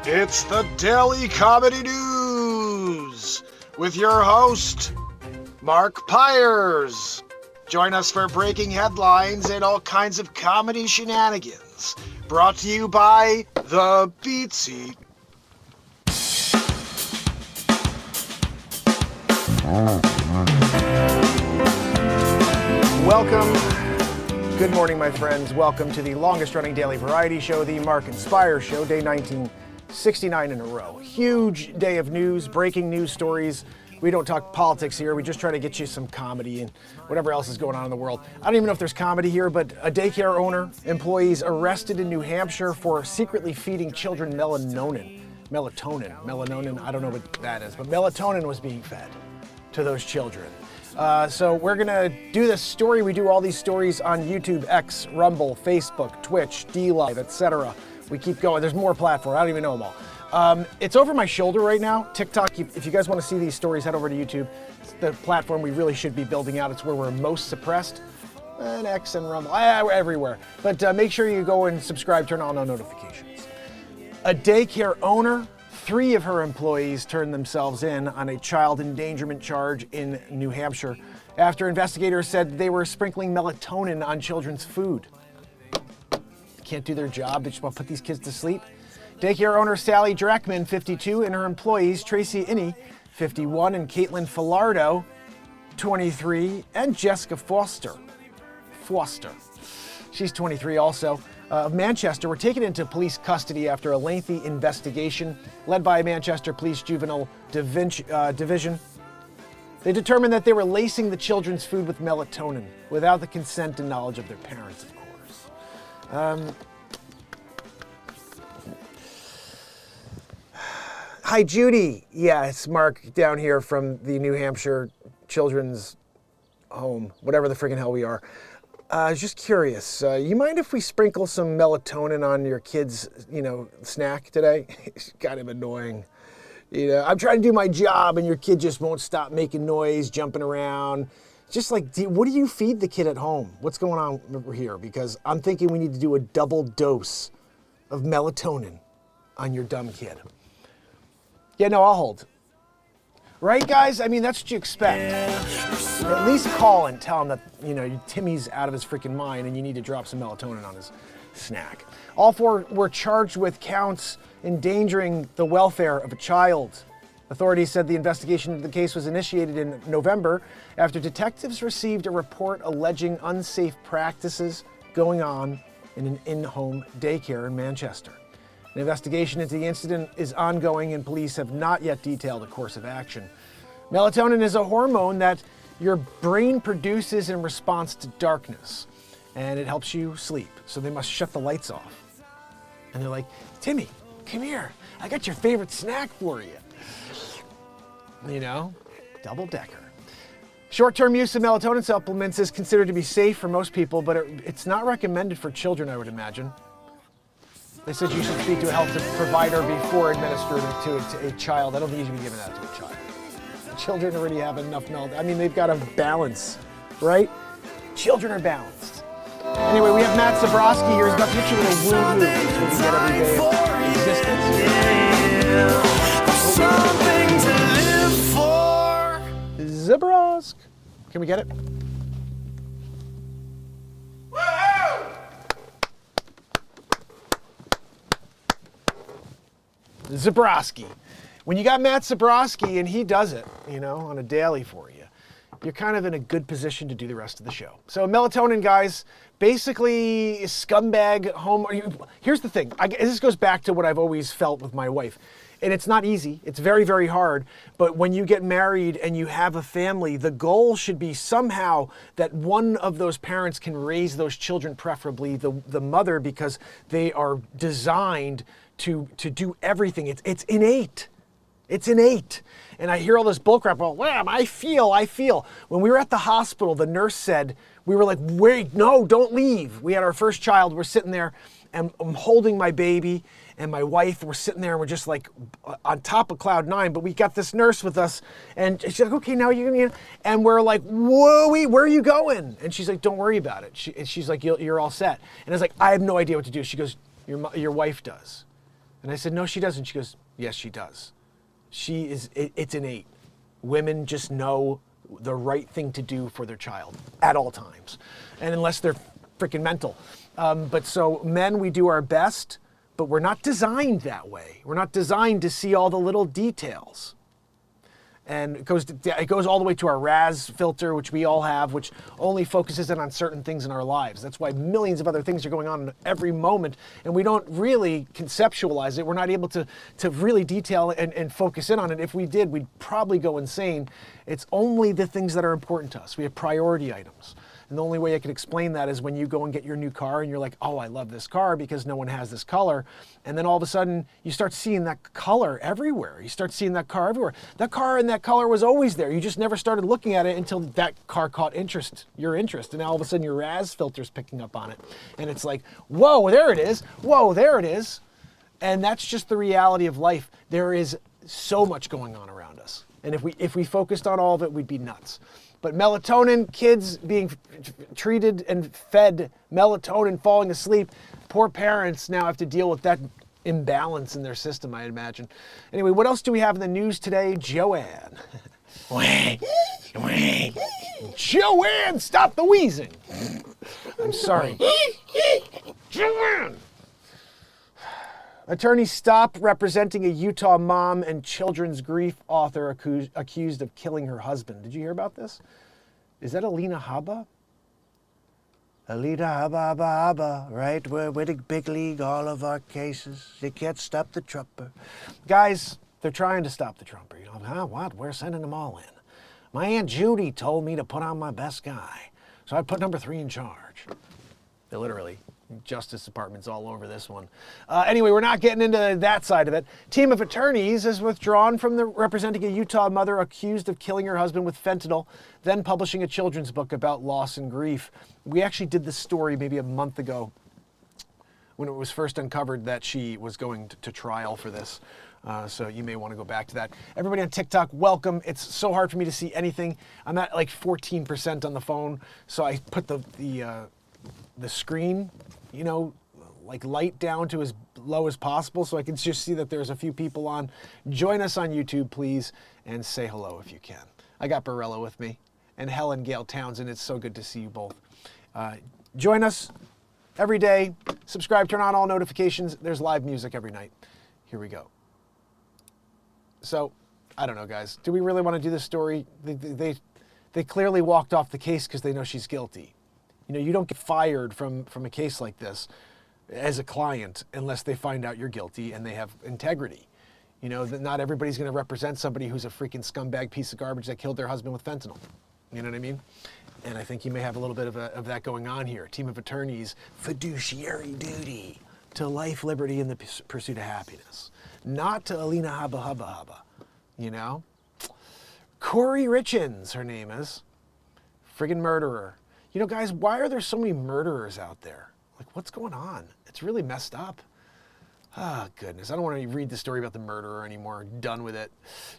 It's the Daily Comedy News with your host, Mark Pires. Join us for breaking headlines and all kinds of comedy shenanigans. Brought to you by The Beat Seat. Welcome. Good morning, my friends. Welcome to the longest running daily variety show, the MarkinsPires Show, day 1969 in a row. Huge day of news, breaking news stories. We don't talk politics here. We just try to get you some comedy and whatever else is going on in the world. I don't even know if there's comedy here, but a daycare owner, employees arrested in New Hampshire for secretly feeding children melatonin. Melatonin, I don't know what that is, but melatonin was being fed to those children. So we're gonna do this story. We do all these stories on YouTube, X, Rumble, Facebook, Twitch, DLive, etc. We keep going. There's more platforms. I don't even know them all. It's over my shoulder right now. TikTok, if you guys want to see these stories, head over to YouTube. It's the platform we really should be building out. It's where we're most suppressed. And X and Rumble, we're everywhere. But make sure you go and subscribe, turn on all notifications. A daycare owner, 3 of her employees turned themselves in on a child endangerment charge in New Hampshire after investigators said they were sprinkling melatonin on children's food. Can't do their job. They just want to put these kids to sleep. Daycare owner Sally Dreckman, 52, and her employees Tracy Inney, 51, and Caitlin Filardo, 23, and Jessica Foster, she's 23 also, of Manchester, were taken into police custody after a lengthy investigation led by Manchester Police Juvenile Division. They determined that they were lacing the children's food with melatonin without the consent and knowledge of their parents, of course. Hi, Judy. Yeah, it's Mark down here from the New Hampshire Children's Home, whatever the friggin' hell we are. Just curious, you mind if we sprinkle some melatonin on your kid's, snack today? It's kind of annoying. I'm trying to do my job and your kid just won't stop making noise, jumping around. Just like, what do you feed the kid at home? What's going on over here? Because I'm thinking we need to do a double dose of melatonin on your dumb kid. Yeah, no, I'll hold. Right, guys? I mean, that's what you expect. At least call and tell him that, Timmy's out of his freaking mind and you need to drop some melatonin on his snack. All 4 were charged with counts endangering the welfare of a child. Authorities said the investigation of the case was initiated in November after detectives received a report alleging unsafe practices going on in an in-home daycare in Manchester. An investigation into the incident is ongoing and police have not yet detailed a course of action. Melatonin is a hormone that your brain produces in response to darkness, and it helps you sleep, so they must shut the lights off. And they're like, Timmy, come here. I got your favorite snack for you. Double-decker. Short-term use of melatonin supplements is considered to be safe for most people, but it's not recommended for children, I would imagine. They said you should speak to a health provider before administering it to a child. I don't think you should be giving that to a child. Children already have enough melatonin. I mean, they've got a balance, right? Children are balanced. Anyway, we have Matt Zabrowski here. He's about to hit you with a woo-woo. That's what we get every day of existence. Something to live for. Zabrowsk. Can we get it? Zabrowski. When you got Matt Zabrowski and he does it, on a daily for you, you're kind of in a good position to do the rest of the show. So melatonin, guys, basically scumbag home. Here's the thing. This goes back to what I've always felt with my wife. And it's not easy. It's very, very hard. But when you get married and you have a family, the goal should be somehow that one of those parents can raise those children, preferably the mother, because they are designed to do everything. It's innate. It's innate. And I hear all this bullcrap, I feel. When we were at the hospital, the nurse said, we were like, wait, no, don't leave. We had our first child. We're sitting there and I'm holding my baby and my wife. We're sitting there and we're just like on top of cloud 9, but we got this nurse with us and she's like, okay, now you're going to, and we're like, whoa, where are you going? And she's like, don't worry about it. She's like, you're all set. And I was like, I have no idea what to do. She goes, your wife does. And I said, no, she doesn't. She goes, yes, she does. It's innate. Women just know the right thing to do for their child at all times. And unless they're freaking mental. But so men, we do our best, but we're not designed that way. We're not designed to see all the little details. And it goes all the way to our RAS filter, which we all have, which only focuses in on certain things in our lives. That's why millions of other things are going on every moment, and we don't really conceptualize it. We're not able to really detail it and focus in on it. If we did, we'd probably go insane. It's only the things that are important to us. We have priority items. And the only way I can explain that is when you go and get your new car and you're like, oh, I love this car because no one has this color. And then all of a sudden you start seeing that color everywhere. You start seeing that car everywhere. That car and that color was always there. You just never started looking at it until that car caught your interest. And now all of a sudden your RAS filter's picking up on it. And it's like, whoa, there it is. Whoa, there it is. And that's just the reality of life. There is so much going on around us. And if we focused on all of it, we'd be nuts. But melatonin, kids being treated and fed melatonin, falling asleep, poor parents now have to deal with that imbalance in their system, I imagine. Anyway, what else do we have in the news today? Joanne. Joanne, stop the wheezing. I'm sorry. Joanne. Attorneys stop representing a Utah mom and children's grief author accused of killing her husband. Did you hear about this? Is that Alina Habba? Alina Habba, right? We're winning big league, all of our cases. You can't stop the Trumper. Guys, they're trying to stop the Trumper. You know, what? We're sending them all in. My Aunt Judy told me to put on my best guy, so I put number 3 in charge. They literally. Justice Department's all over this one. Anyway, we're not getting into that side of it. Team of attorneys is withdrawn from representing a Utah mother accused of killing her husband with fentanyl, then publishing a children's book about loss and grief. We actually did this story maybe a month ago when it was first uncovered that she was going to trial for this. So you may want to go back to that. Everybody on TikTok, welcome. It's so hard for me to see anything. I'm at like 14% on the phone, so I put the screen, you know, like light down to as low as possible so I can just see that there's a few people on. Join us on YouTube, please, and say hello if you can. I got Barella with me and Helen Gale Townsend. It's so good to see you both. Join us every day. Subscribe, turn on all notifications. There's live music every night. Here we go. So, I don't know, guys. Do we really want to do this story? They clearly walked off the case because they know she's guilty. You know, you don't get fired from a case like this as a client unless they find out you're guilty and they have integrity. You know, that not everybody's going to represent somebody who's a freaking scumbag piece of garbage that killed their husband with fentanyl. You know what I mean? And I think you may have a little bit of that going on here. A team of attorneys, fiduciary duty to life, liberty, and the pursuit of happiness. Not to Alina Habba, you know? Corey Richins, her name is. Friggin' murderer. You know, guys, why are there so many murderers out there? Like, what's going on? It's really messed up. Ah, goodness. I don't want to read the story about the murderer anymore. Done with it.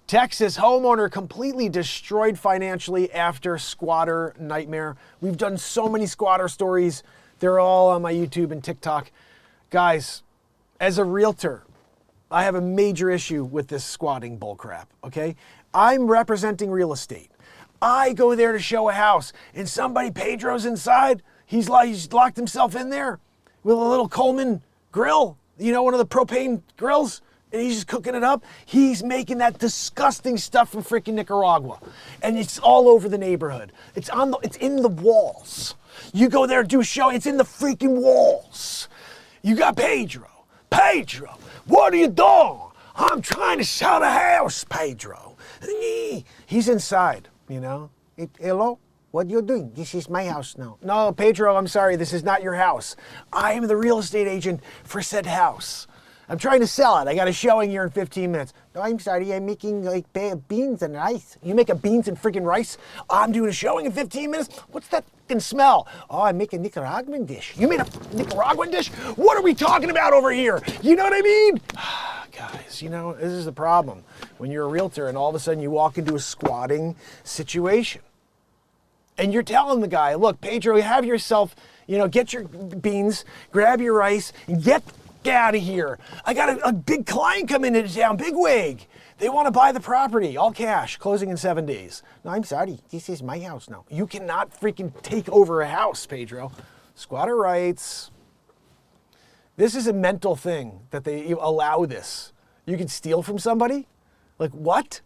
Texas homeowner completely destroyed financially after squatter nightmare. We've done so many squatter stories. They're all on my YouTube and TikTok. Guys, as a realtor, I have a major issue with this squatting bullcrap, okay? I'm representing real estate. I go there to show a house, and somebody, Pedro's inside. He's locked himself in there with a little Coleman grill, you know, one of the propane grills, and he's just cooking it up. He's making that disgusting stuff from freaking Nicaragua, and it's all over the neighborhood. It's in the walls. You go there, do a show, it's in the freaking walls. You got Pedro, what are you doing? I'm trying to sell the house, Pedro. He's inside. You know, Hello? What you doing? This is my house now. No, Pedro, I'm sorry. This is not your house. I am the real estate agent for said house. I'm trying to sell it. I got a showing here in 15 minutes. No, I'm sorry. I'm making like beans and rice. You make a beans and freaking rice? I'm doing a showing in 15 minutes? What's that fucking smell? Oh, I make a Nicaraguan dish. You made a Nicaraguan dish? What are we talking about over here? You know what I mean? Guys, you know, this is the problem. When you're a realtor and all of a sudden you walk into a squatting situation. And you're telling the guy, look, Pedro, you have yourself, you know, get your beans, grab your rice, and get out of here. I got a big client coming into town, big wig. They want to buy the property, all cash, closing in 7 days. No, I'm sorry, this is my house now. You cannot freaking take over a house, Pedro. Squatter rights. This is a mental thing that they allow this. You can steal from somebody? Like, what?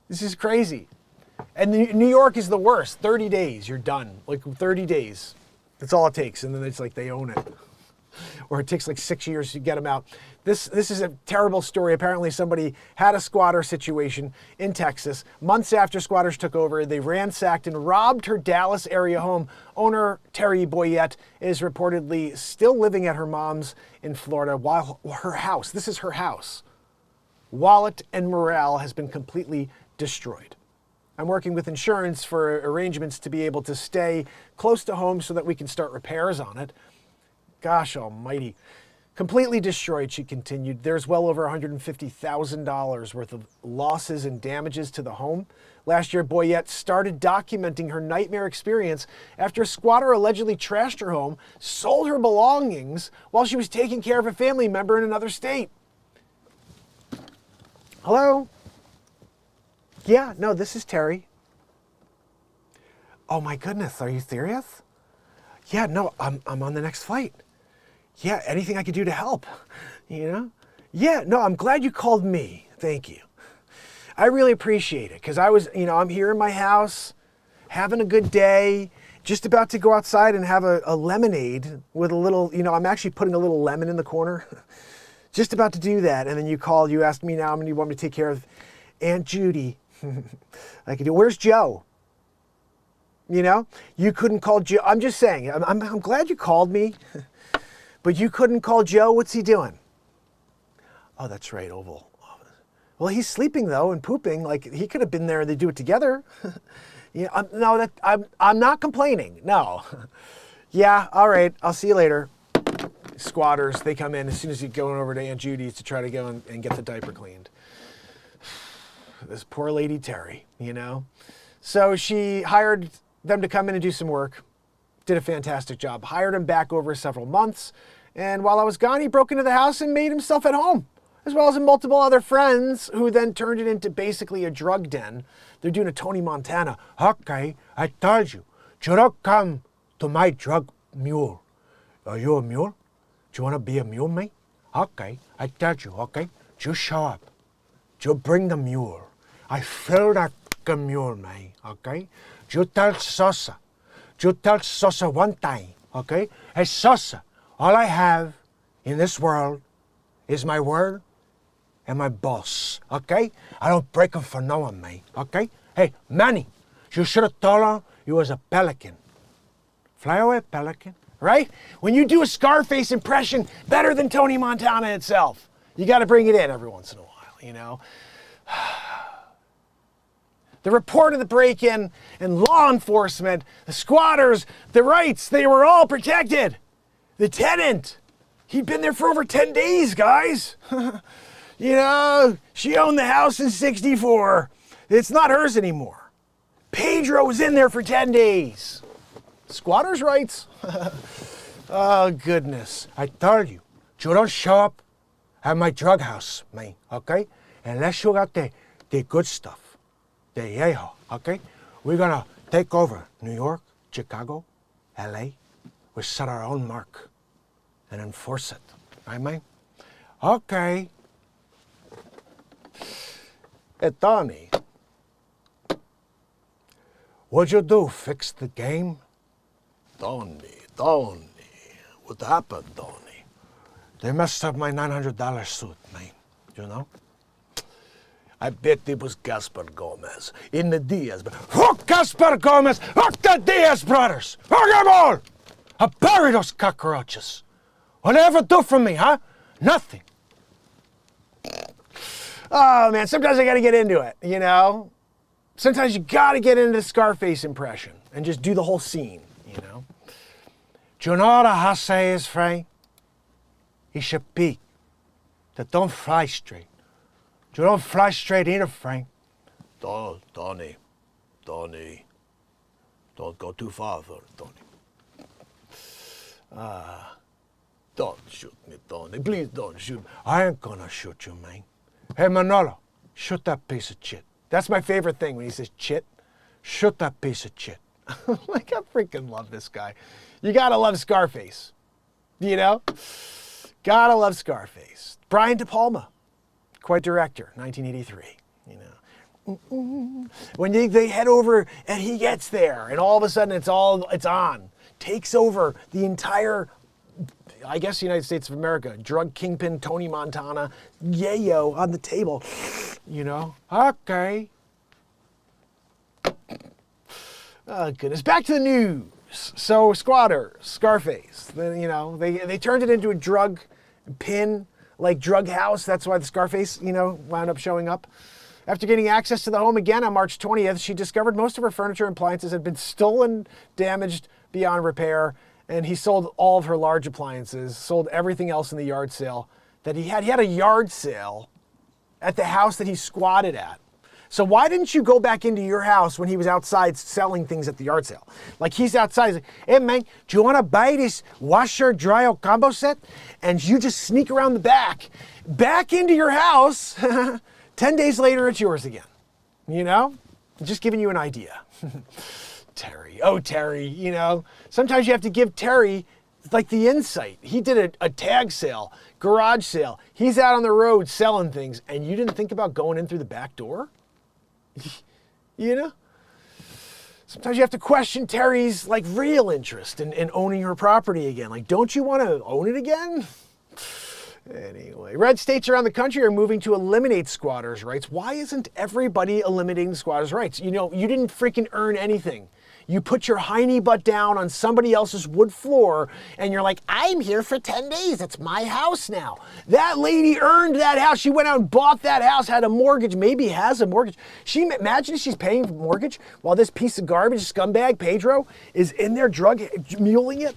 This is crazy. And New York is the worst. 30 days, you're done. Like 30 days. That's all it takes. And then it's like they own it. Or it takes like 6 years to get them out. This is a terrible story. Apparently somebody had a squatter situation in Texas. Months after squatters took over, they ransacked and robbed her Dallas area home. Owner Terry Boyette is reportedly still living at her mom's in Florida while her house, this is her house, wallet and morale has been completely destroyed. I'm working with insurance for arrangements to be able to stay close to home so that we can start repairs on it. Gosh almighty. Completely destroyed, she continued. There's well over $150,000 worth of losses and damages to the home. Last year, Boyette started documenting her nightmare experience after a squatter allegedly trashed her home, sold her belongings while she was taking care of a family member in another state. Hello? Yeah, no, this is Terry. Oh my goodness, are you serious? Yeah, no, I'm on the next flight. Yeah, anything I could do to help, you know? Yeah, no, I'm glad you called me. Thank you. I really appreciate it because I was, I'm here in my house, having a good day, just about to go outside and have a lemonade with a little, I'm actually putting a little lemon in the corner. Just about to do that. And then you called, you asked me now, you want me to take care of Aunt Judy. I could do, where's Joe? You couldn't call Joe. I'm just saying, I'm glad you called me. But you couldn't call Joe? What's he doing? Oh, that's right, Oval. Well, he's sleeping though and pooping. Like he could have been there and they do it together. I'm not complaining. No. Yeah, all right. I'll see you later. Squatters, they come in as soon as you're going over to Aunt Judy's to try to go and get the diaper cleaned. This poor lady Terry, So she hired them to come in and do some work. Did a fantastic job. Hired him back over several months. And while I was gone, he broke into the house and made himself at home, as well as multiple other friends who then turned it into basically a drug den. They're doing a Tony Montana. Okay, I told you, you don't come to my drug mule. Are you a mule? Do you want to be a mule, mate? Okay, I told you, okay? You show up. You bring the mule. I fill that mule, mate, okay? You tell Sosa. You tell Sosa one time, okay? Hey, Sosa, all I have in this world is my word and my boss, okay? I don't break them for no one, mate, okay? Hey, Manny, you should have told her you was a pelican. Fly away, pelican, right? When you do a Scarface impression better than Tony Montana itself, you got to bring it in every once in a while, The report of the break-in and law enforcement, the squatters, the rights, they were all protected. The tenant, he'd been there for over 10 days, guys. She owned the house in '64. It's not hers anymore. Pedro was in there for 10 days. Squatters' rights. Oh, goodness. I told you, you don't show up at my drug house, man, okay? Unless you got the good stuff. The yeho, okay? We're gonna take over New York, Chicago, LA. We set our own mark and enforce it. Right, man? Okay. Hey, Tony. What'd you do? Fix the game? Tony. What happened, Tony? They messed up my $900 suit, man. I bet it was Gaspar Gomez in the Diaz. Fuck Gaspar Gomez! Fuck the Diaz brothers! Fuck them all! I bury those cockroaches. What they ever do for me, huh? Nothing. Oh, man, sometimes I gotta get into it, Sometimes you gotta get into the Scarface impression and just do the whole scene, Do you know what a hussy is, Frank? He's a pig that don't fly straight. You don't fly straight either, Frank. Tony, don't go too far for it, Tony. don't shoot me, Tony. Please don't shoot me. I ain't gonna shoot you, man. Hey, Manolo, shoot that piece of shit. That's my favorite thing when he says chit. Shoot that piece of shit. Like, I freaking love this guy. You gotta love Scarface. You know? Gotta love Scarface. Brian De Palma, quite director, 1983. You know? When they head over and he gets there, and all of a sudden it's on. Takes over the entire, I guess, United States of America. Drug kingpin Tony Montana, yayo on the table. You know? Okay. Oh, goodness. Back to the news. So, Squatter, Scarface, you know, they turned it into a drug pin, like drug house. That's why the Scarface, you know, wound up showing up. After getting access to the home again on March 20th, she discovered most of her furniture and appliances had been stolen, damaged beyond repair, and he sold all of her large appliances, sold everything else in the yard sale that he had. He had a yard sale at the house that he squatted at. So why didn't you go back into your house when he was outside selling things at the yard sale? Like, he's outside, he's like, hey man, do you want to buy this washer dryer combo set? And you just sneak around the back into your house. 10 days later, it's yours again. You know? Just giving you an idea. Terry, you know? Sometimes you have to give Terry, like, the insight. He did a tag sale, garage sale. He's out on the road selling things, and you didn't think about going in through the back door? You know? Sometimes you have to question Terry's, like, real interest in owning her property again. Like, don't you want to own it again? Anyway, red states around the country are moving to eliminate squatters' rights. Why isn't everybody eliminating squatters' rights? You know, you didn't freaking earn anything. You put your hiney butt down on somebody else's wood floor and you're like, I'm here for 10 days. It's my house now. That lady earned that house. She went out and bought that house, had a mortgage, maybe has a mortgage. Imagine she's paying for mortgage while this piece of garbage scumbag, Pedro, is in there drug muling it.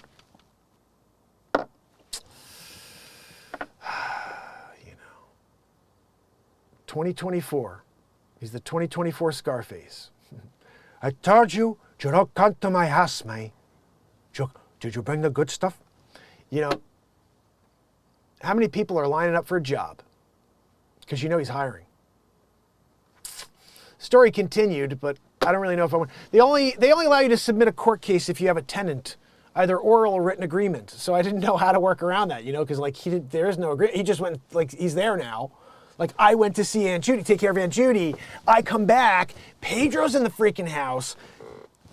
2024. He's the 2024 Scarface. I told you to not come to my house, mate. Did you bring the good stuff? You know, how many people are lining up for a job? Because you know he's hiring. Story continued, but I don't really know if I want. They only allow you to submit a court case if you have a tenant, either oral or written agreement. So I didn't know how to work around that, you know, because like there is no agreement. He just went, like, he's there now. Like, I went to see Aunt Judy, take care of Aunt Judy. I come back, Pedro's in the freaking house,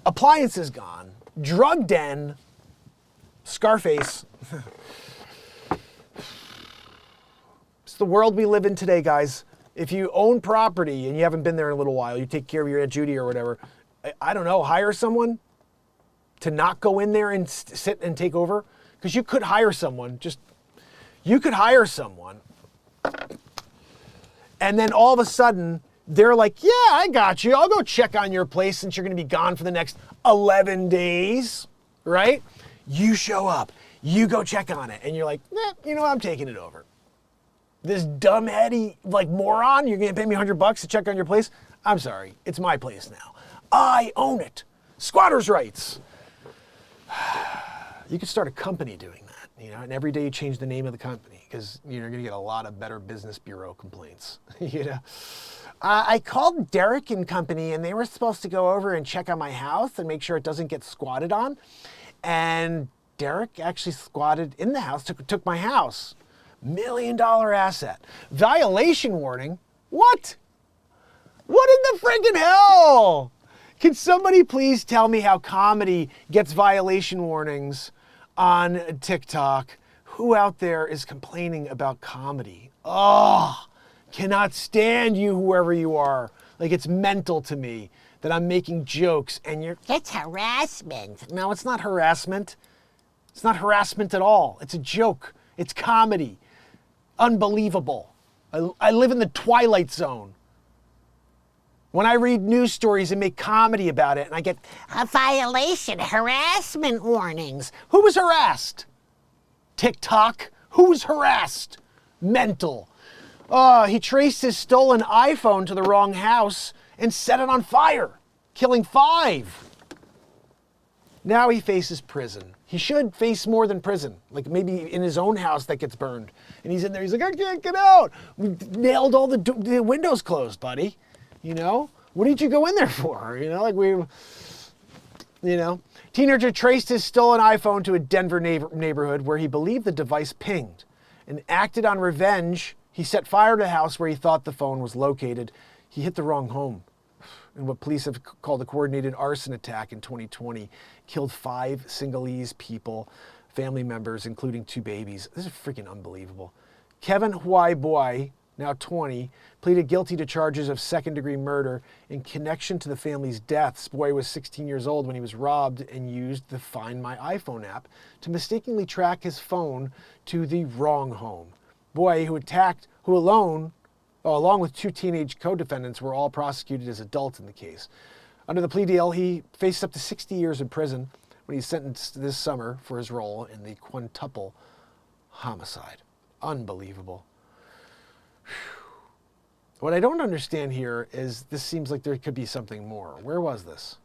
appliances gone, drug den, Scarface. It's the world we live in today, guys. If you own property and you haven't been there in a little while, you take care of your Aunt Judy or whatever, I don't know, hire someone to not go in there and sit and take over. Because you could hire someone, and then all of a sudden, they're like, yeah, I got you. I'll go check on your place since you're going to be gone for the next 11 days, right? You show up. You go check on it. And you're like, you know what? I'm taking it over. This dumbheady, like, moron, you're going to pay me $100 to check on your place? I'm sorry. It's my place now. I own it. Squatters' rights. You could start a company doing that, you know, and every day you change the name of the company because you're going to get a lot of Better Business Bureau complaints, you know. I called Derek and company and they were supposed to go over and check on my house and make sure it doesn't get squatted on. And Derek actually squatted in the house, took my house. $1 million asset. Violation warning? What? What in the friggin' hell? Can somebody please tell me how comedy gets violation warnings on TikTok? Who out there is complaining about comedy? Oh, cannot stand you, whoever you are. Like, it's mental to me that I'm making jokes and it's harassment. No, it's not harassment. It's not harassment at all. It's a joke. It's comedy. Unbelievable. I live in the Twilight Zone. When I read news stories and make comedy about it and I get a violation, harassment warnings. Who was harassed? TikTok. Who was harassed? Mental. He traced his stolen iPhone to the wrong house and set it on fire, killing 5. Now he faces prison. He should face more than prison, like maybe in his own house that gets burned. And he's in there, he's like, I can't get out. We nailed all the windows closed, buddy. You know? What did you go in there for? You know, teenager traced his stolen iPhone to a Denver neighborhood where he believed the device pinged and acted on revenge. He set fire to the house where he thought the phone was located. He hit the wrong home. In what police have called a coordinated arson attack in 2020, killed 5 Singalese people, family members, including 2 babies. This is freaking unbelievable. Kevin Huai Boy, now 20, pleaded guilty to charges of second-degree murder in connection to the family's deaths. Boy was 16 years old when he was robbed and used the Find My iPhone app to mistakenly track his phone to the wrong home. Boy, along with 2 teenage co-defendants, were all prosecuted as adults in the case. Under the plea deal, he faced up to 60 years in prison when he's sentenced this summer for his role in the quintuple homicide. Unbelievable. What I don't understand here is this seems like there could be something more. Where was this?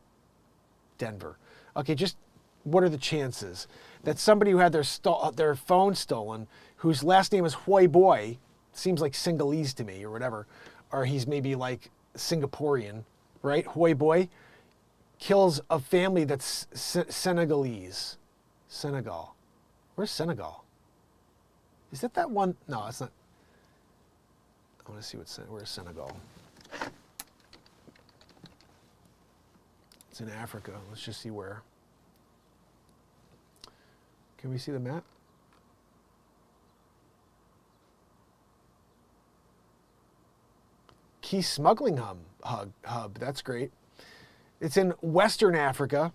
Denver. Okay, just what are the chances that somebody who had their phone stolen, whose last name is Hoi Boy, seems like Singalese to me or whatever, or he's maybe like Singaporean, right? Hoi Boy kills a family that's Senegalese. Senegal. Where's Senegal? Is that one? No, it's not. I want to see where's Senegal. It's in Africa. Let's just see where. Can we see the map? Key smuggling hub. That's great. It's in Western Africa.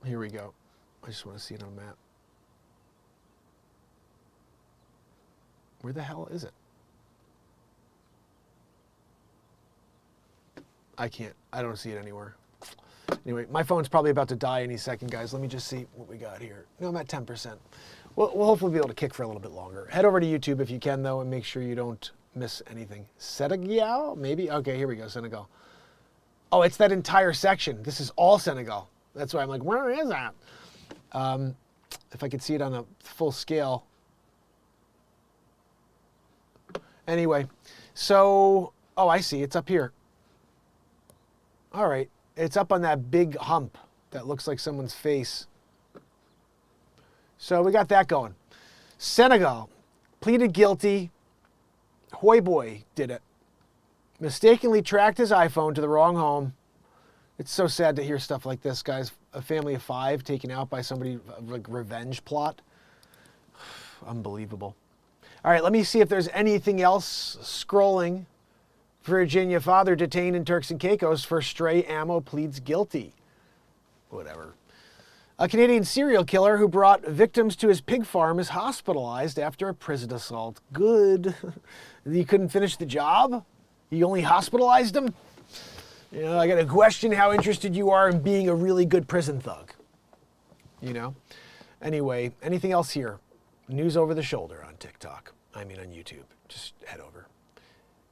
Here we go. I just want to see it on a map. Where the hell is it? I don't see it anywhere. Anyway, my phone's probably about to die any second, guys. Let me just see what we got here. No, I'm at 10%. We'll hopefully be able to kick for a little bit longer. Head over to YouTube if you can, though, and make sure you don't miss anything. Senegal, maybe? Okay, here we go, Senegal. Oh, it's that entire section. This is all Senegal. That's why I'm like, where is that? If I could see it on a full scale. Anyway, so, oh, I see. It's up here. All right. It's up on that big hump that looks like someone's face. So we got that going. Senegal pleaded guilty. Hoi Boy did it. Mistakenly tracked his iPhone to the wrong home. It's so sad to hear stuff like this, guys. A family of 5 taken out by somebody, like revenge plot. Unbelievable. All right, let me see if there's anything else scrolling. Virginia father detained in Turks and Caicos for stray ammo pleads guilty. Whatever. A Canadian serial killer who brought victims to his pig farm is hospitalized after a prison assault. Good. You couldn't finish the job? You only hospitalized him? You know, I got to question how interested you are in being a really good prison thug. You know? Anyway, anything else here? News over the shoulder on TikTok. I mean on YouTube. Just head over.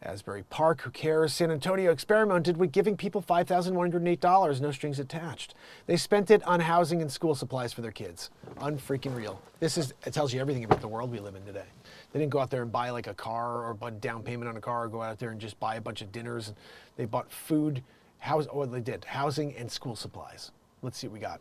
Asbury Park, who cares? San Antonio experimented with giving people $5,108, no strings attached. They spent it on housing and school supplies for their kids. Unfreaking real. It tells you everything about the world we live in today. They didn't go out there and buy like a car or a down payment on a car or go out there and just buy a bunch of dinners. They bought food, they did, housing and school supplies. Let's see what we got.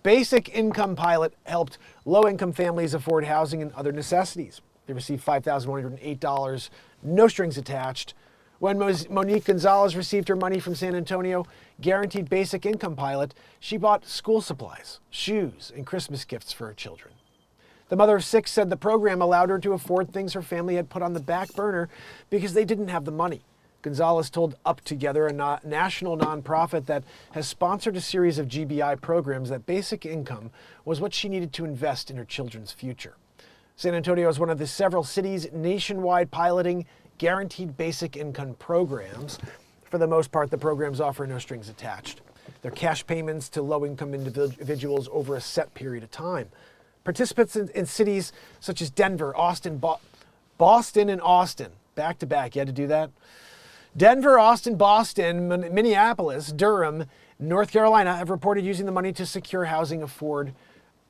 Basic income pilot helped low-income families afford housing and other necessities. They received $5,108, no strings attached. When Monique Gonzalez received her money from San Antonio Guaranteed Basic Income Pilot, she bought school supplies, shoes, and Christmas gifts for her children. The mother of 6 said the program allowed her to afford things her family had put on the back burner because they didn't have the money. Gonzalez told Up Together, a national nonprofit that has sponsored a series of GBI programs, that basic income was what she needed to invest in her children's future. San Antonio is one of the several cities nationwide piloting guaranteed basic income programs. For the most part, the programs offer no strings attached. They're cash payments to low-income individuals over a set period of time. Participants in cities such as Denver, Boston, and Austin, back to back, you had to do that? Denver, Austin, Boston, Minneapolis, Durham, North Carolina have reported using the money to secure housing, afford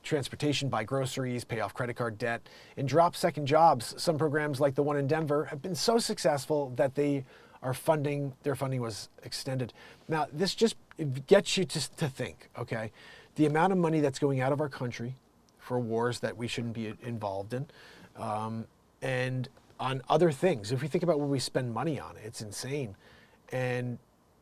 transportation, buy groceries, pay off credit card debt, and drop second jobs. Some programs like the one in Denver have been so successful that their funding was extended. Now, this just gets you to think, okay? The amount of money that's going out of our country for wars that we shouldn't be involved in, and on other things. If we think about what we spend money on, it's insane. And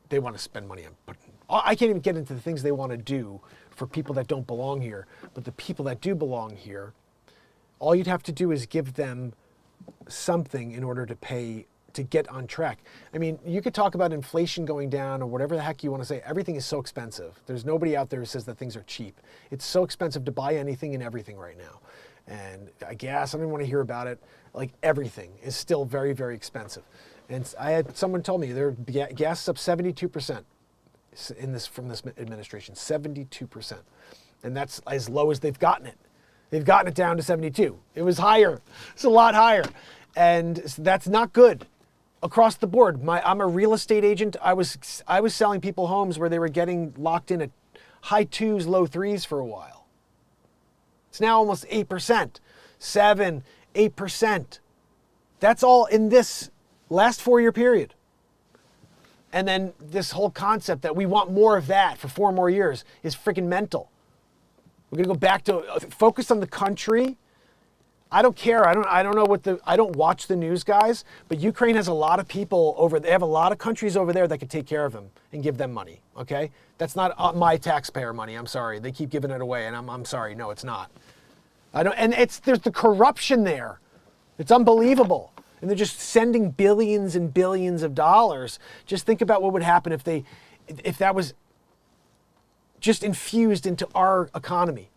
they want to spend money on, I can't even get into the things they want to do for people that don't belong here. But the people that do belong here, all you'd have to do is give them something in order to get on track. I mean, you could talk about inflation going down or whatever the heck you want to say. Everything is so expensive. There's nobody out there who says that things are cheap. It's so expensive to buy anything and everything right now. And gas, I don't even want to hear about it. Like, everything is still very, very expensive. And I had someone told me their gas is up 72% from this administration, 72%. And that's as low as they've gotten it. They've gotten it down to 72. It was higher. It's a lot higher. And that's not good across the board. I'm a real estate agent. I was selling people homes where they were getting locked in at high 2s, low 3s for a while. It's now almost 8%, 7, 8%. That's all in this last 4-year period. And then this whole concept that we want more of that for 4 more years is freaking mental. We're gonna go back to focus on the country. I don't care. I don't know I don't watch the news, guys, but Ukraine has a lot of people they have a lot of countries over there that could take care of them and give them money, okay? That's not my taxpayer money, I'm sorry. They keep giving it away, and I'm sorry, no, it's not. There's the corruption there. It's unbelievable. And they're just sending billions and billions of dollars. Just think about what would happen if that was just infused into our economy.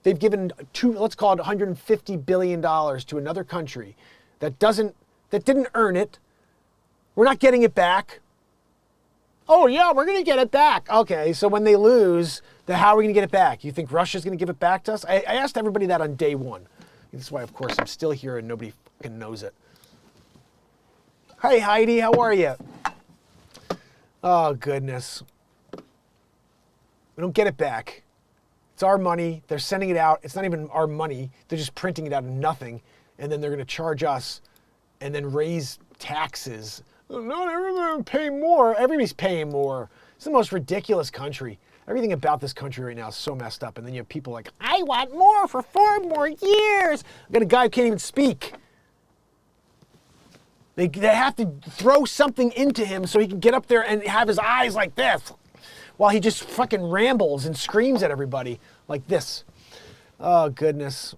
They've given let's call it $150 billion to another country that didn't earn it. We're not getting it back. Oh yeah, we're gonna get it back. Okay, so when they lose, how are we gonna get it back? You think Russia's gonna give it back to us? I asked everybody that on day one. This is why, of course, I'm still here and nobody fucking knows it. Hey Heidi, how are you? Oh goodness. We don't get it back. It's our money. They're sending it out. It's not even our money. They're just printing it out of nothing. And then they're going to charge us and then raise taxes. Not everyone pay more. Everybody's paying more. It's the most ridiculous country. Everything about this country right now is so messed up. And then you have people like, I want more for 4 more years. I got a guy who can't even speak. They have to throw something into him so he can get up there and have his eyes like this, while he just fucking rambles and screams at everybody like this. Oh, goodness.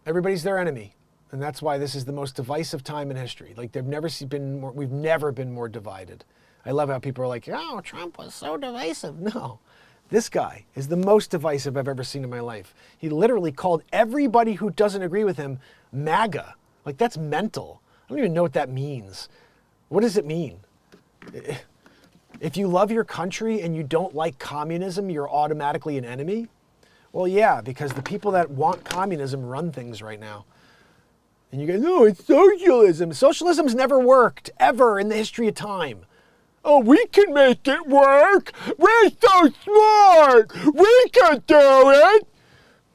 Everybody's their enemy. And that's why this is the most divisive time in history. Like, we've never been more divided. I love how people are like, oh, Trump was so divisive. No, this guy is the most divisive I've ever seen in my life. He literally called everybody who doesn't agree with him MAGA. Like, that's mental. I don't even know what that means. What does it mean? If you love your country and you don't like communism, you're automatically an enemy? Well, yeah, because the people that want communism run things right now. And you guys, no, it's socialism. Socialism's never worked, ever in the history of time. Oh, we can make it work. We're so smart. We can do it.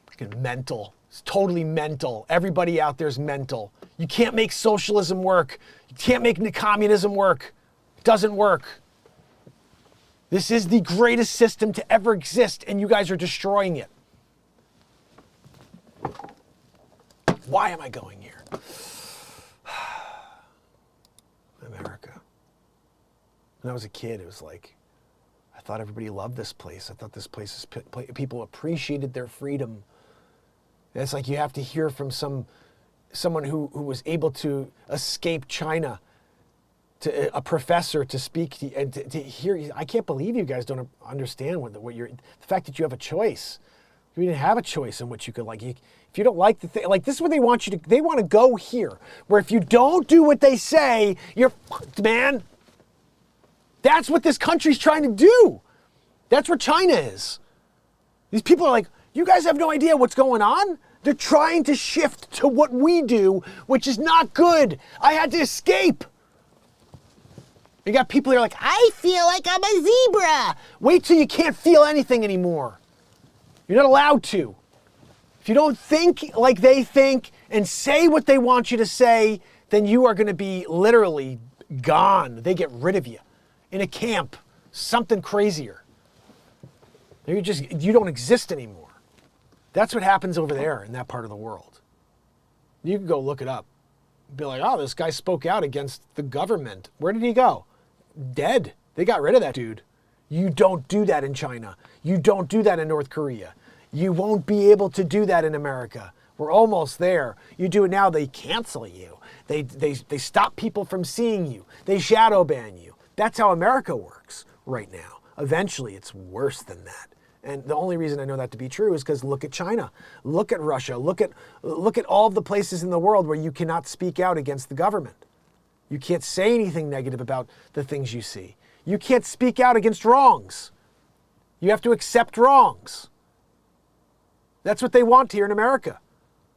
Freaking mental. It's totally mental. Everybody out there is mental. You can't make socialism work. You can't make communism work. It doesn't work. This is the greatest system to ever exist, and you guys are destroying it. Why am I going here? America. When I was a kid, it was like, I thought everybody loved this place. I thought this place, people appreciated their freedom. And it's like you have to hear from someone who was able to escape China, to a professor to speak to, and to hear. I can't believe you guys don't understand the fact that you have a choice. You didn't have a choice in which you could if you don't like the thing, like this is what they want you to. They want to go here, where if you don't do what they say, you're fucked, man. That's what this country's trying to do. That's where China is. These people are like, you guys have no idea what's going on? They're trying to shift to what we do, which is not good. I had to escape. You got people that are like, I feel like I'm a zebra. Wait till you can't feel anything anymore. You're not allowed to. If you don't think like they think and say what they want you to say, then you are going to be literally gone. They get rid of you in a camp, something crazier. You don't exist anymore. That's what happens over there in that part of the world. You can go look it up. Be like, oh, this guy spoke out against the government. Where did he go? Dead. They got rid of that dude. You don't do that in China. You don't do that in North Korea. You won't be able to do that in America. We're almost there. You do it now, they cancel you. They stop people from seeing you. They shadow ban you. That's how America works right now. Eventually, it's worse than that. And the only reason I know that to be true is because look at China, look at Russia, look at all of the places in the world where you cannot speak out against the government. You can't say anything negative about the things you see. You can't speak out against wrongs. You have to accept wrongs. That's what they want here in America.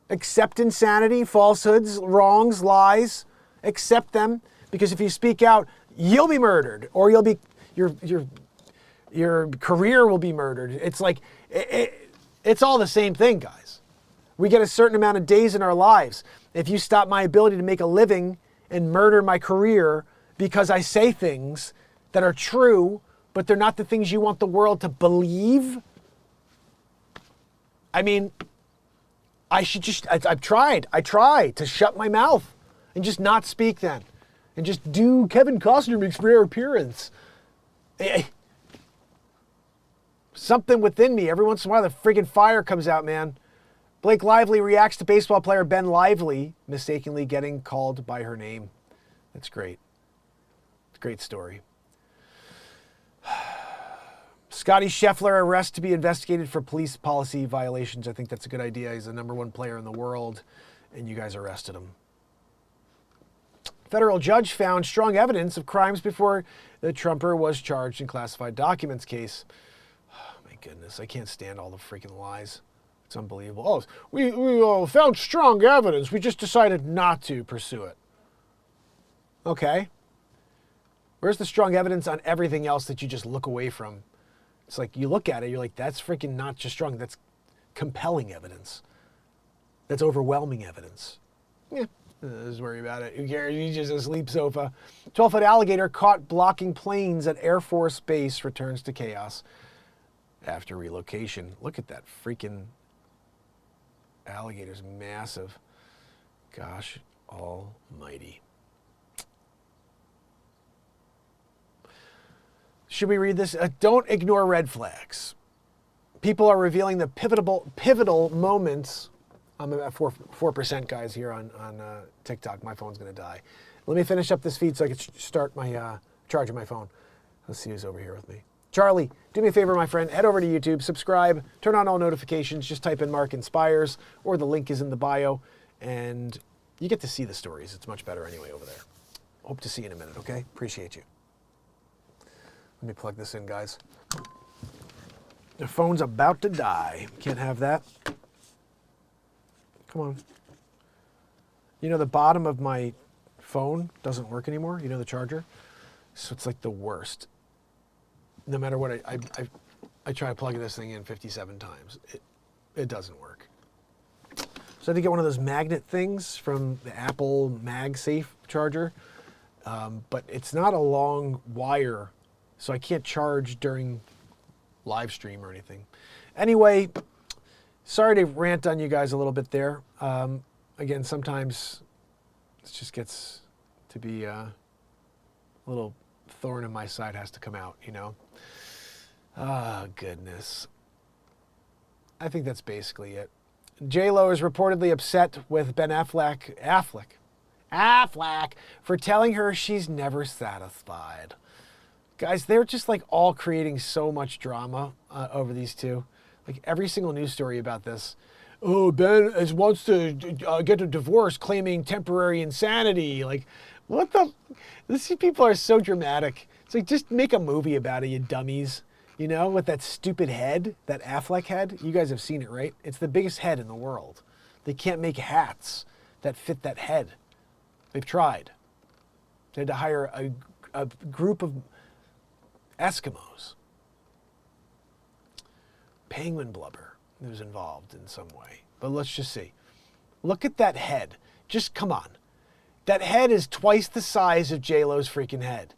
Accept insanity, falsehoods, wrongs, lies. Accept them, because if you speak out, you'll be murdered, or you'll be your career will be murdered. It's like it's all the same thing, guys. We get a certain amount of days in our lives. If you stop my ability to make a living and murder my career because I say things that are true, but they're not the things you want the world to believe. I mean, I try to shut my mouth and just not speak then. And just do Kevin Costner makes rare appearance. Something within me, every once in a while, the friggin' fire comes out, man. Blake Lively reacts to baseball player Ben Lively mistakenly getting called by her name. That's great. It's a great story. Scotty Scheffler arrested to be investigated for police policy violations. I think that's a good idea. He's the #1 player in the world, and you guys arrested him. Federal judge found strong evidence of crimes before the Trumper was charged in classified documents case. Oh, my goodness, I can't stand all the freaking lies. It's unbelievable. Oh, we found strong evidence. We just decided not to pursue it. Okay. Where's the strong evidence on everything else that you just look away from? It's like you look at it, you're like, that's freaking not just strong. That's compelling evidence. That's overwhelming evidence. Yeah. Just worry about it. Who cares? He's just a sleep sofa. 12-foot alligator caught blocking planes at Air Force Base returns to chaos after relocation. Look at that freaking alligator's massive. Gosh almighty. Should we read this? Don't ignore red flags. People are revealing the pivotal moments. I'm at 4% guys here on TikTok. My phone's going to die. Let me finish up this feed so I can start my charging my phone. Let's see who's over here with me. Charlie, do me a favor, my friend. Head over to YouTube, subscribe, turn on all notifications. Just type in MarkinsPires, or the link is in the bio, and you get to see the stories. It's much better anyway over there. Hope to see you in a minute, okay? Appreciate you. Let me plug this in, guys. The phone's about to die. Can't have that. Come on. You know, the bottom of my phone doesn't work anymore. You know, the charger? So it's like the worst. No matter what, I try to plug this thing in 57 times. It doesn't work. So I had to get one of those magnet things from the Apple MagSafe charger. But it's not a long wire, so I can't charge during live stream or anything. Anyway, sorry to rant on you guys a little bit there. Again, sometimes it just gets to be a little thorn in my side has to come out, you know? Oh, goodness. I think that's basically it. J-Lo is reportedly upset with Ben Affleck for telling her she's never satisfied. Guys, they're just like all creating so much drama over these two. Like every single news story about this. Oh, Ben wants to get a divorce claiming temporary insanity. Like, what the? These people are so dramatic. It's like, just make a movie about it, you dummies. You know, with that stupid head, that Affleck head. You guys have seen it, right? It's the biggest head in the world. They can't make hats that fit that head. They've tried. They had to hire a group of Eskimos. Penguin blubber was involved in some way. But let's just see. Look at that head. Just come on. That head is twice the size of J-Lo's freaking head.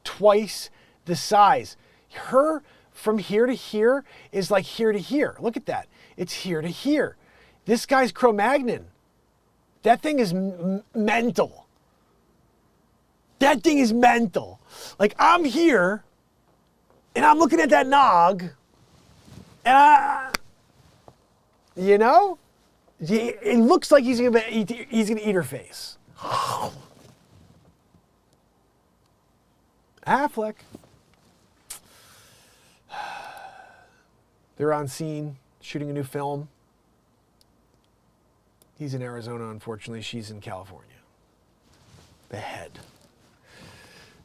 Twice the size. Her from here to here is like here to here. Look at that. It's here to here. This guy's Cro-Magnon. That thing is mental. That thing is mental. Like, I'm here, and I'm looking at that nog, and you know? It looks like he's gonna eat her face. Affleck. They're on scene shooting a new film. He's in Arizona, unfortunately. She's in California. The head.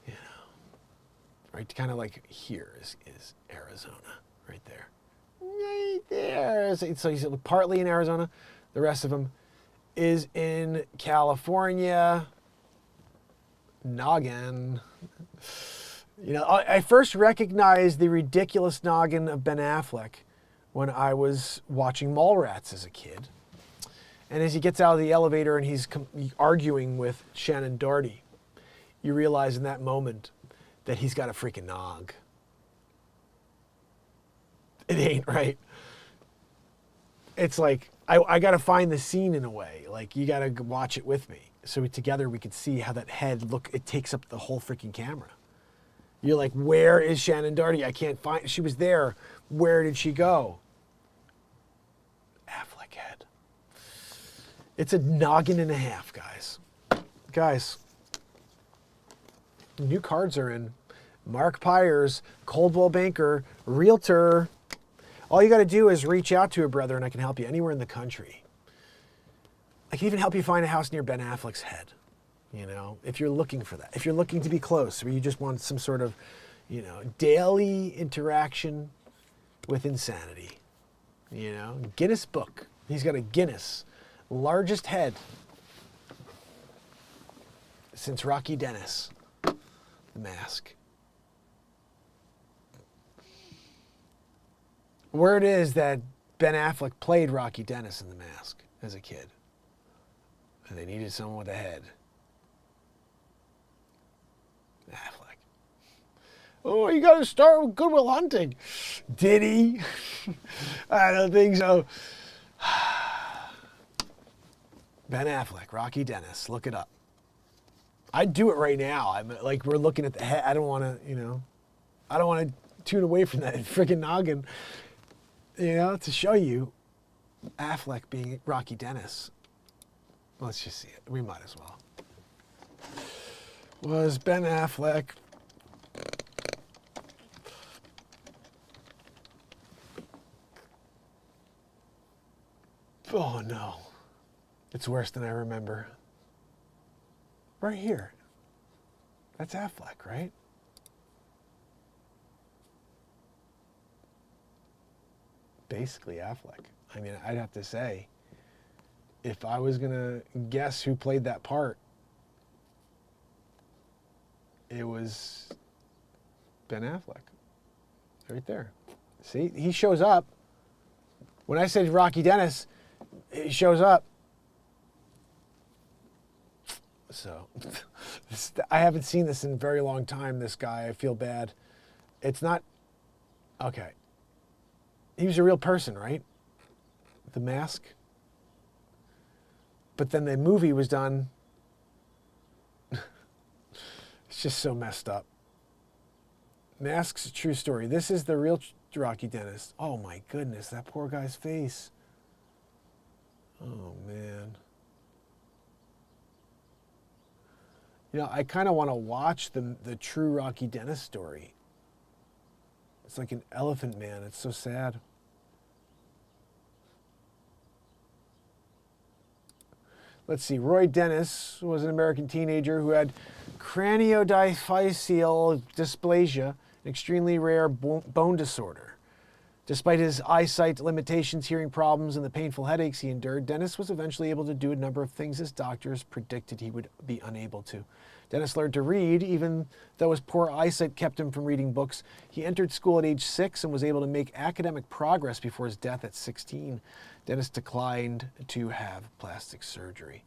You know. Right, kind of like here is Arizona. Right there. Right there. So he's partly in Arizona. The rest of him is in California. Noggin. You know, I first recognized the ridiculous noggin of Ben Affleck when I was watching Mallrats as a kid. And as he gets out of the elevator and he's arguing with Shannon Doherty, you realize in that moment that he's got a freaking nog. It ain't right. It's like, I got to find the scene in a way. Like, you got to watch it with me. So together we could see how that head it takes up the whole freaking camera. You're like, where is Shannon Doherty? I can't find, she was there. Where did she go? Affleck head. It's a noggin and a half, guys. Guys, new cards are in. Mark Pires, Coldwell Banker, Realtor. All you got to do is reach out to a brother and I can help you anywhere in the country. I can even help you find a house near Ben Affleck's head, you know, if you're looking for that. If you're looking to be close or you just want some sort of, you know, daily interaction with insanity, you know. Guinness book. He's got a Guinness. Largest head since Rocky Dennis. The Mask. Word is that Ben Affleck played Rocky Dennis in The Mask as a kid. And they needed someone with a head. Affleck. Oh, you got to start with Good Will Hunting. Did he? I don't think so. Ben Affleck, Rocky Dennis. Look it up. I'd do it right now. I'm like, we're looking at the head. I don't want to, you know, I don't want to tune away from that freaking noggin, you know, to show you Affleck being Rocky Dennis. Let's just see it. We might as well. Was Ben Affleck oh no. It's worse than I remember. Right here. That's Affleck, right? Basically Affleck. I mean, I'd have to say, if I was going to guess who played that part, it was Ben Affleck. Right there. See, he shows up. When I said Rocky Dennis, he shows up. So, I haven't seen this in a very long time, this guy. I feel bad. It's not, okay. He was a real person, right? The Mask. But then the movie was done. It's just so messed up. Mask's a true story. This is the real Rocky Dennis. Oh my goodness, that poor guy's face. Oh man. You know, I kind of want to watch the true Rocky Dennis story. It's like an elephant man. It's so sad. Let's see. Roy Dennis was an American teenager who had craniodiaphyseal dysplasia, an extremely rare bone disorder. Despite his eyesight limitations, hearing problems, and the painful headaches he endured, Dennis was eventually able to do a number of things his doctors predicted he would be unable to. Dennis learned to read, even though his poor eyesight kept him from reading books. He entered school at age 6 and was able to make academic progress before his death at 16. Dennis declined to have plastic surgery.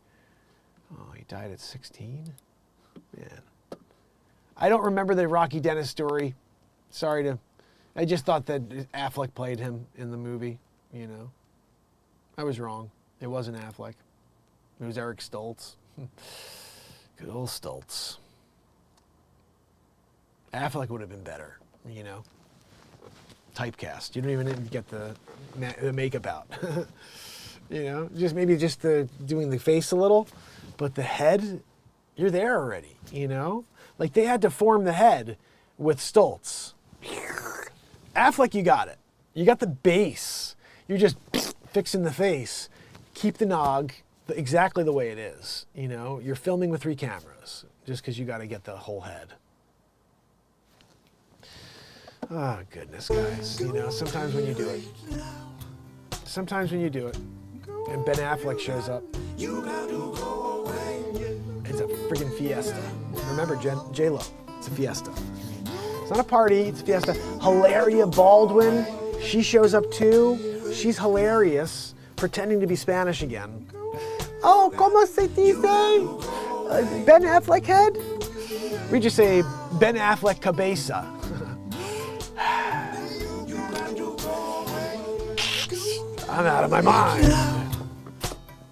Oh, he died at 16? Man. I don't remember the Rocky Dennis story. I just thought that Affleck played him in the movie, you know. I was wrong. It wasn't Affleck. It was Eric Stoltz. Good old Stoltz. Affleck would have been better, you know. Typecast. You don't even get the makeup out. You know, maybe just doing the face a little, but the head, you're there already, you know. Like they had to form the head with Stoltz. Affleck, you got it. You got the base. You're just fixing the face. Keep the nog exactly the way it is. You know, you're filming with 3 cameras just because you got to get the whole head. Oh, goodness, guys. You know, sometimes when you do it, and Ben Affleck shows up, it's a friggin' fiesta. Remember, J-Lo, it's a fiesta. It's not a party, it's a fiesta. Hilaria Baldwin, she shows up too. She's hilarious, pretending to be Spanish again. Oh, ¿cómo se dice? Ben Affleck head? We just say Ben Affleck cabeza. I'm out of my mind.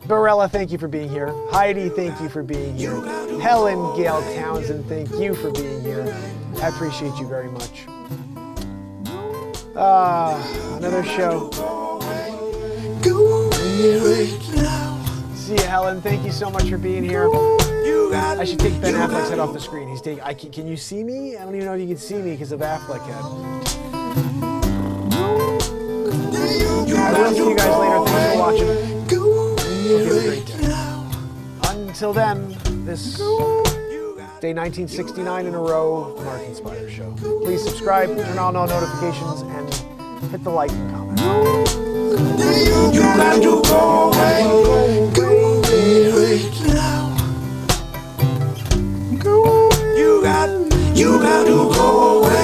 Barella, thank you for being here. Heidi, thank you for being here. Helen Gail Townsend, thank you for being here. I appreciate you very much. Another show. See you, Helen. Thank you so much for being here. I should take Ben Affleck's head off the screen. Can you see me? I don't even know if you can see me because of Affleck head. I will see you guys later. Thanks for watching. Hope you have a great day. Until then, this day 1969 in a row, MarkinsPires show. Please subscribe, turn on all notifications, and hit the like and comment. You got to go away right now. You got to go away.